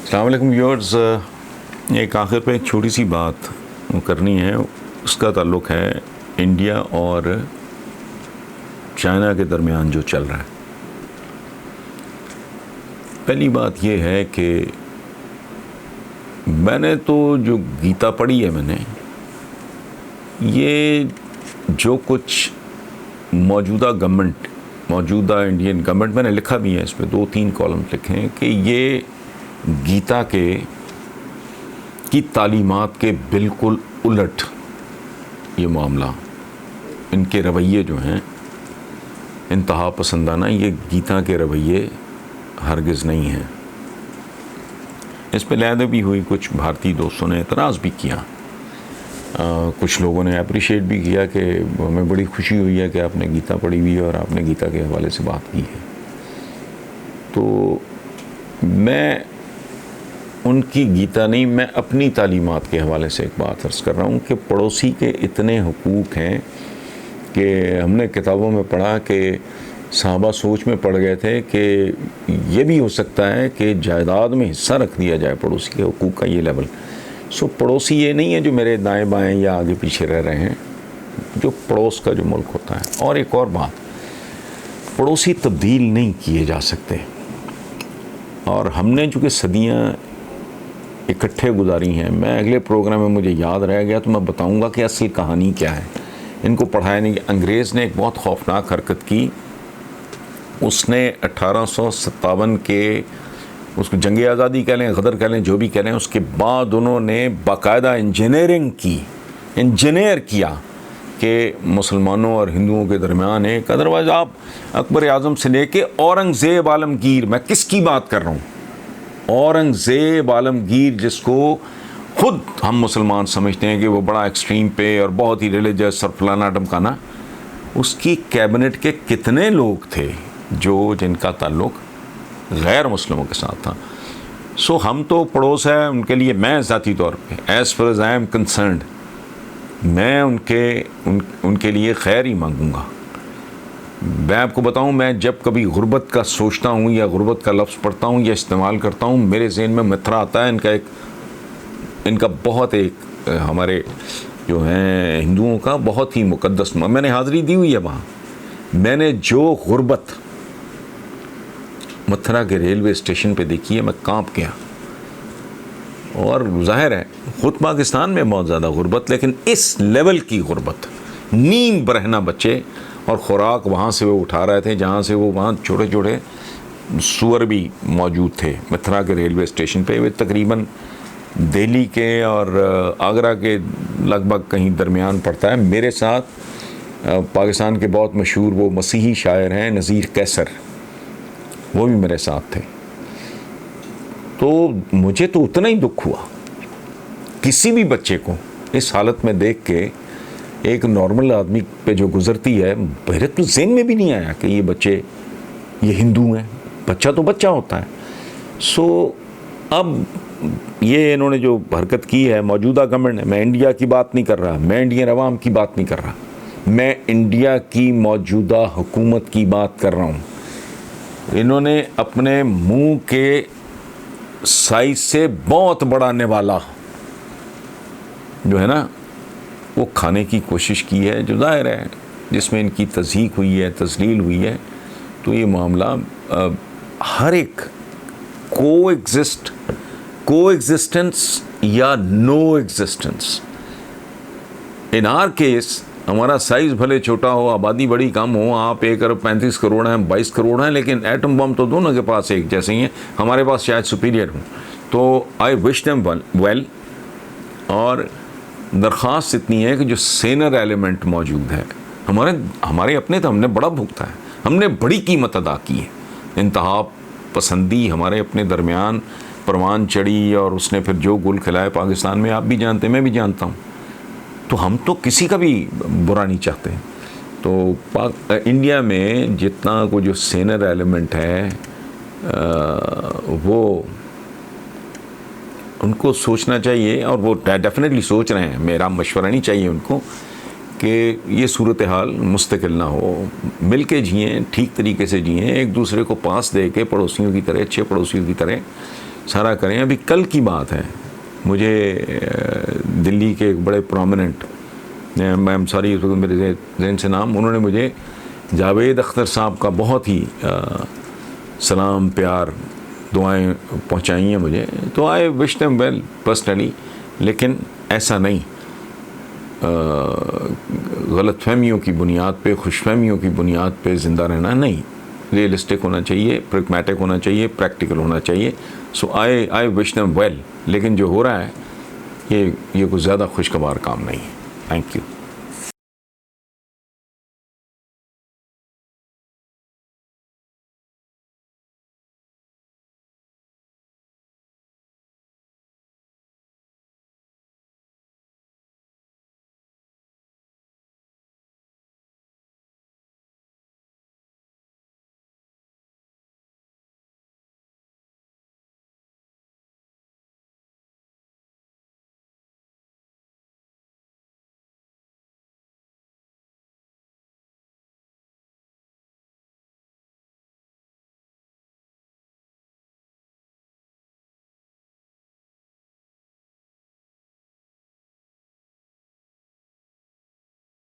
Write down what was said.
अस्सलाम वालेकुम व्यूअर्स। एक आखिर पे एक छोटी सी बात करनी है, उसका ताल्लुक़ है इंडिया और चाइना के दरमियान जो चल रहा है। पहली बात ये है कि मैंने तो जो गीता पढ़ी है, मैंने ये जो कुछ मौजूदा इंडियन गवर्नमेंट, मैंने लिखा भी है, इसमें 2-3 कॉलम लिखे हैं कि ये गीता की तालीमात के बिल्कुल उलट ये मामला, इनके रवैये जो हैं इंतहा पसंदाना, ये गीता के रवैये हरगिज़ नहीं हैं। इस पर लहद भी हुई, कुछ भारतीय दोस्तों ने एतराज़ भी किया, कुछ लोगों ने अप्रिशिएट भी किया कि हमें बड़ी खुशी हुई है कि आपने गीता पढ़ी हुई है और आपने गीता के हवाले से बात की है। तो मैं उनकी गीता नहीं, मैं अपनी तालीमात के हवाले से एक बात अर्ज़ कर रहा हूँ कि पड़ोसी के इतने हुकूक हैं कि हमने किताबों में पढ़ा कि साहबा सोच में पड़ गए थे कि ये भी हो सकता है कि जायदाद में हिस्सा रख दिया जाए पड़ोसी के हुकूक का ये लेवल। सो पड़ोसी ये नहीं है जो मेरे दाएं बाएं या आगे पीछे रह रहे हैं, जो पड़ोस का जो मुल्क होता है। और एक और बात, पड़ोसी तब्दील नहीं किए जा सकते, और हमने चूँकि सदियाँ इकट्ठे गुजारी हैं। मैं अगले प्रोग्राम में, मुझे याद रह गया तो मैं बताऊंगा कि असली कहानी क्या है। इनको पढ़ाया नहीं। अंग्रेज़ ने एक बहुत खौफनाक हरकत की, उसने 1857 के, उसको जंग आज़ादी कह लें, गदर कह लें, जो भी कह लें, उसके बाद उन्होंने बाकायदा इंजीनियर किया कि मुसलमानों और हिंदुओं के दरमियान एक, अदरवाइज़ आप अकबर आज़म से लेके औरंगज़ेब आलमगीर, मैं किसकी बात कर रहा हूँ, औरंगज़ेब आलमगीर, जिसको खुद हम मुसलमान समझते हैं कि वो बड़ा एक्सट्रीम पे और बहुत ही रिलीजियस और फलाना ढमकाना, उसकी कैबिनेट के कितने लोग थे जिनका ताल्लुक़ गैर मुस्लिमों के साथ था। सो हम तो पड़ोस है उनके लिए। मैं ज़ाती तौर पे, as far as I am concerned, मैं उनके लिए खैर ही मांगूँगा। मैं आपको बताऊं, मैं जब कभी गुर्बत का सोचता हूं या गुर्बत का लफ्ज़ पढ़ता हूं या इस्तेमाल करता हूं, मेरे ज़हन में मिथरा आता है इनका बहुत एक, हमारे जो हैं हिंदुओं का बहुत ही मुक़द्दस, मैंने हाज़िरी दी हुई है वहाँ। मैंने जो गुर्बत मथुरा के रेलवे स्टेशन पे देखी है, मैं कांप गया। और ज़ाहिर है ख़ुद पाकिस्तान में बहुत ज़्यादा गुर्बत, लेकिन इस लेवल की गुर्बत, नीम बरहना बच्चे, और ख़ुराक वहाँ से वो उठा रहे थे जहाँ से वो, वहाँ छोटे छोटे सूअर भी मौजूद थे मथुरा के रेलवे स्टेशन पे। वे तकरीबन दिल्ली के और आगरा के लगभग कहीं दरमियान पड़ता है। मेरे साथ पाकिस्तान के बहुत मशहूर वो मसीही शायर हैं नज़ीर कैसर, वो भी मेरे साथ थे। तो मुझे तो उतना ही दुख हुआ किसी भी बच्चे को इस हालत में देख के, एक नॉर्मल आदमी पे जो गुजरती है, मेरे तो ज़हन में भी नहीं आया कि ये बच्चे ये हिंदू हैं। बच्चा तो बच्चा होता है। सो अब ये इन्होंने जो हरकत की है मौजूदा गवर्नमेंट ने, मैं इंडिया की बात नहीं कर रहा, मैं इंडियन अवाम की बात नहीं कर रहा, मैं इंडिया की मौजूदा हुकूमत की बात कर रहा हूँ। इन्होंने अपने मुंह के साइज से बहुत बड़ा निवाला जो है ना, वो खाने की कोशिश की है, जो ज़ाहिर है जिसमें इनकी तज़हीक हुई है, तज़लील हुई है। तो ये मामला हर एक कोएग्जिस्टेंस या no existence. In our case हमारा साइज़ भले छोटा हो, आबादी बड़ी कम हो, आप 1 अरब 35 करोड़ हैं, 22 करोड़ हैं, लेकिन एटम बम तो दोनों के पास एक जैसे ही हैं। हमारे पास शायद सुपीरियर हूँ। तो आई विश देम वेल। और दरख्वास्त इतनी है कि जो सेनर एलिमेंट मौजूद है, हमारे अपने, तो हमने बड़ा भुगता है, हमने बड़ी कीमत अदा की है। इंतहा पसंदी हमारे अपने दरमियान परवान चढ़ी, और उसने फिर जो गुल खिलाए पाकिस्तान में, आप भी जानते हैं, मैं भी जानता हूँ। तो हम तो किसी का भी बुरा नहीं चाहते। तो इंडिया में जितना को जो सेनर एलिमेंट है, वो उनको सोचना चाहिए, और वो डेफिनेटली सोच रहे हैं। मेरा मशवरा नहीं चाहिए उनको कि ये सूरत हाल मुस्तकिल ना हो, मिल के जिएँ, ठीक तरीके से जिएँ, एक दूसरे को पास दे के पड़ोसियों की तरह, अच्छे पड़ोसियों की तरह सारा करें। अभी कल की बात है, मुझे दिल्ली के एक बड़े प्रोमिनेंट, आई एम सॉरी इस वक्त मेरे जहन से नाम, उन्होंने मुझे जावेद अख्तर साहब का बहुत ही सलाम प्यार दुआएं पहुंचाई हैं मुझे, तो I wish them well personally. लेकिन ऐसा नहीं, गलतफहमियों की बुनियाद पे, खुशफहमियों की बुनियाद पे ज़िंदा रहना नहीं, रियलिस्टिक होना चाहिए, प्रैग्मेटिक होना चाहिए, प्रैक्टिकल होना चाहिए। सो आई विश देम वेल। लेकिन जो हो रहा है ये कुछ ज़्यादा खुशगवार काम नहीं है। Thank you.